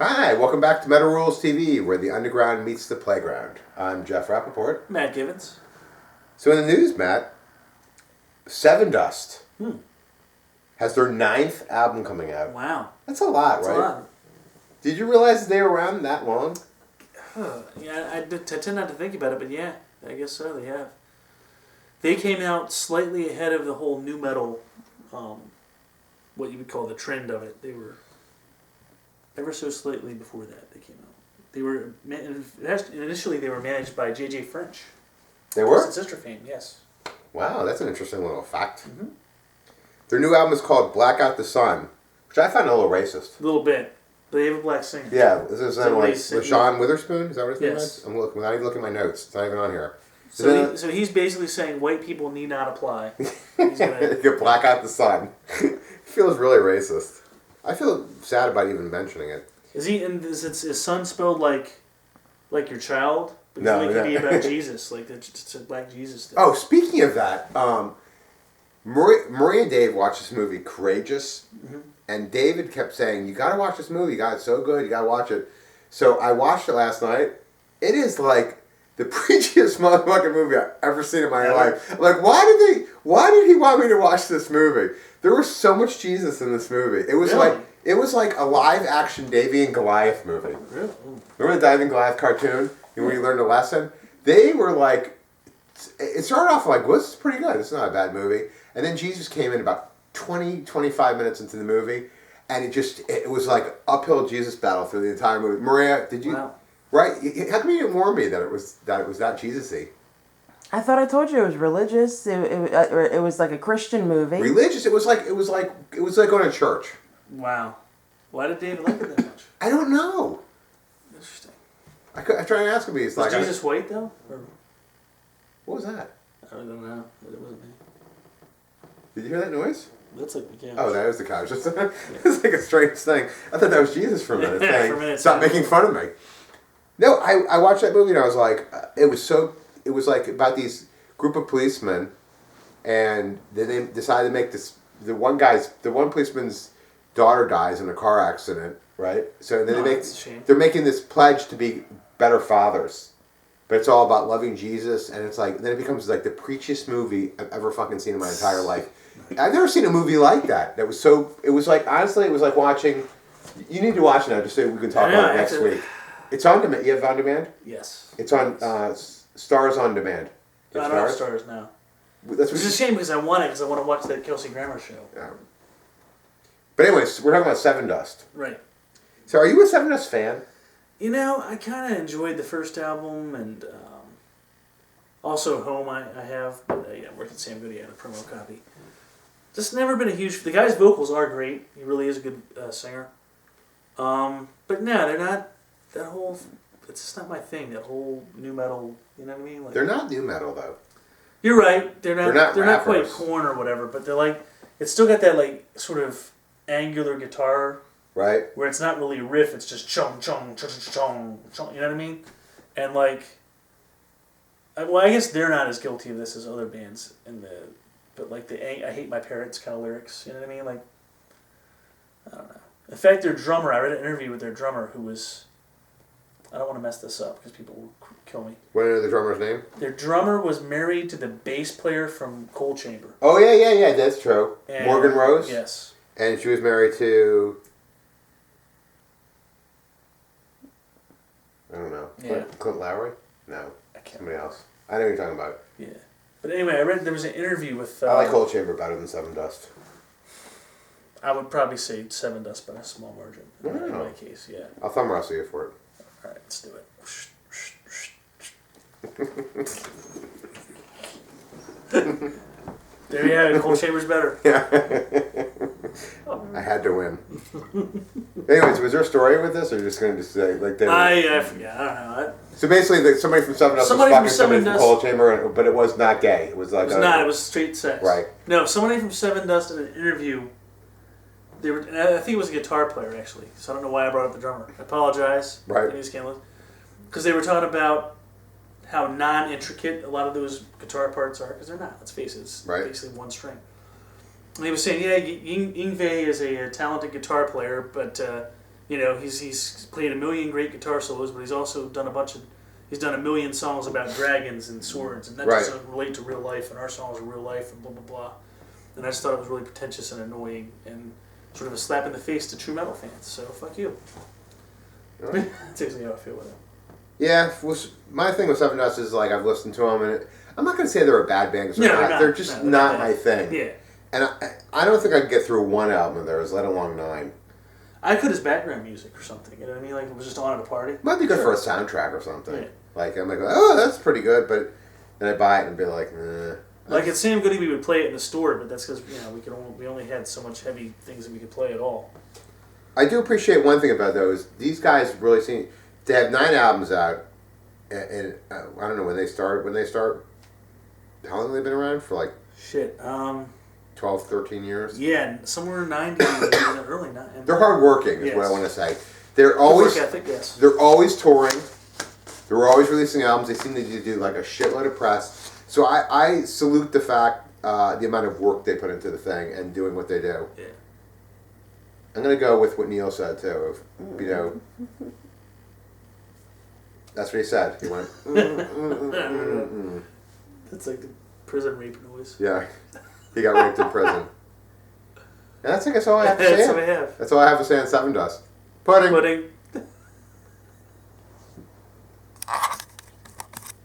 Hi, welcome back to Metal Rules TV, where the underground meets the playground. I'm Jeff Rappaport. Matt Givens. So in the news, Matt, Sevendust has their 9th album coming out. Wow. That's a lot, That's right? a lot. Did you realize they were around that long? Yeah, I tend not to think about it, but yeah, I guess so, they have. They came out slightly ahead of the whole nu metal, what you would call the trend of it. They were ever so slightly before that they came out. They were, initially they were managed by J.J. French. They were? Twisted Sister fame, yes. Wow, that's an interesting little fact. Mm-hmm. Their new album is called Black Out the Sun, which I find a little racist. A little bit. But they have a black singer. Yeah, this is like Somebody's LaShawn Witherspoon? Is that what his name Yes. is? I'm looking, not even looking at my notes. It's not even on here. So he's basically saying white people need not apply. He's gonna Get Black Out the Sun. Feels really racist. I feel sad about even mentioning it. Is he? And is his son spelled like your child? But No, it could be no. about Jesus, like it's a black Jesus thing. Oh, speaking of that, Maria and Dave watched this movie, Courageous, and David kept saying, "You got to watch this movie. God, it's so good. You got to watch it." So I watched it last night. It is like the preachiest motherfucking movie I've ever seen in my life. I'm like, why did he want me to watch this movie? There was so much Jesus in this movie. It was like a live action Davy and Goliath movie. Really? Remember the Davy and Goliath cartoon? Where you learned a lesson? They were like, it started off like, well, this is pretty good. It's not a bad movie. And then Jesus came in about 25 minutes into the movie, and it was like uphill Jesus battle through the entire movie. Maria, did you? Wow. Right? How come you didn't warn me that it was that Jesus-y? I thought I told you it was religious. It was like a Christian movie. Religious? It was like going to church. Wow. Why did David like it that much? I don't know. Interesting. I try and ask him. He's Was like, Jesus white though? Or, what was that? I don't know. But it wasn't me. Did you hear that noise? That's like the couch. Oh, that was the couch. It's like a strange thing. I thought that was Jesus for a minute. Yeah, saying, for a minute. Stop making fun of me. No, I watched that movie and I was like, it was like about these group of policemen, and then they decided to make this. The one policeman's daughter dies in a car accident, right? So then That's a shame. they're making this pledge to be better fathers, but it's all about loving Jesus, and it's like then it becomes like the preachiest movie I've ever fucking seen in my entire life. I've never seen a movie like that. That was so. It was like honestly, it was like watching. You need to watch it now, just so we can talk about it next week. It's on demand. You have on demand? Yes. It's on Stars on Demand. I don't have Stars now. That's Which is a shame because I want it because I want to watch that Kelsey Grammer show. But anyways, we're talking about Sevendust. Right. So, are you a Sevendust fan? You know, I kind of enjoyed the first album, and also Home I have, but I'm working with Sam Goody on a promo copy. Just never been a huge... The guy's vocals are great. He really is a good singer. But no, they're not... That whole... It's just not my thing, that whole nu metal, you know what I mean? Like, They're not new metal, though. You're right. They're not quite rappers. Korn or whatever, but they're like... It's still got that, like, sort of angular guitar... Right? Where it's not really a riff, it's just chung chung chung chung chung. You know what I mean? And like, well, I guess they're not as guilty of this as other bands but like I hate my parents kind of lyrics. You know what I mean? Like, I don't know. In fact, their drummer, I read an interview with their drummer who was, I don't want to mess this up because people will kill me. What is the drummer's name? Their drummer was married to the bass player from Cold Chamber. Oh yeah, that's true. And, Morgan Rose. Yes. And she was married to. I don't know. Yeah. Clint Lowry? No. I can't Somebody else. I know who you're talking about. Yeah. But anyway, I read there was an interview with... I like Cold Chamber better than Sevendust. I would probably say Sevendust by a small margin. In Wow. my case, yeah. I'll thumb wrestle you for it. All right, let's do it. There you have it. Cold Chamber's better. Yeah. I had to win. Anyways, was there a story with this, or just going to say like they? I forget. I don't know. So basically, somebody from Sevendust was fucking somebody from Cold Chamber, but it was not gay. It was like it was not. It was straight sex. Right. No, somebody from Sevendust in an interview. They were. I think it was a guitar player actually. So I don't know why I brought up the drummer. I apologize. Right. Because they were talking about how non-intricate a lot of those guitar parts are. Because they're not. Let's face it. It's basically one string. And he was saying, yeah, Yngwie is a talented guitar player, but You know, he's played a million great guitar solos, but he's also done he's done a million songs about dragons and swords, and that doesn't relate to real life, and our songs are real life, and blah, blah, blah. And I just thought it was really pretentious and annoying, and sort of a slap in the face to true metal fans, so fuck you. Right. That's basically how I feel with it. Yeah, my thing with Sevendust is, like, I've listened to them, and I'm not going to say they're a bad band, because they're just not my thing. Yeah. And I don't think I could get through one album of theirs, let alone 9. I could as background music or something, you know what I mean? Like, it was just on at a party. Might be good for a soundtrack or something. Yeah. Like, I'm like, oh, that's pretty good, but then I buy it and be like, nah. Like, at Sam Goody, we would play it in the store, but that's because, you know, we only had so much heavy things that we could play at all. I do appreciate one thing about those. These guys really seem... They have 9 albums out, and I don't know when they start. How long have they been around? For like... Shit, 12, 13 years? Yeah, somewhere in the 90s, early 90s. They're hardworking, is what I want to say. They're always... Work ethic, yes. They're always touring. They're always releasing albums. They seem to do like a shitload of press. So I salute the fact, the amount of work they put into the thing and doing what they do. Yeah. I'm going to go with what Neil said, too. If, you know... That's what he said. He went... That's like the prison rape noise. Yeah. He got raped in prison. And that's, I guess, all I have to say. That's what I have. That's all I have to say on Sevendust. Pudding.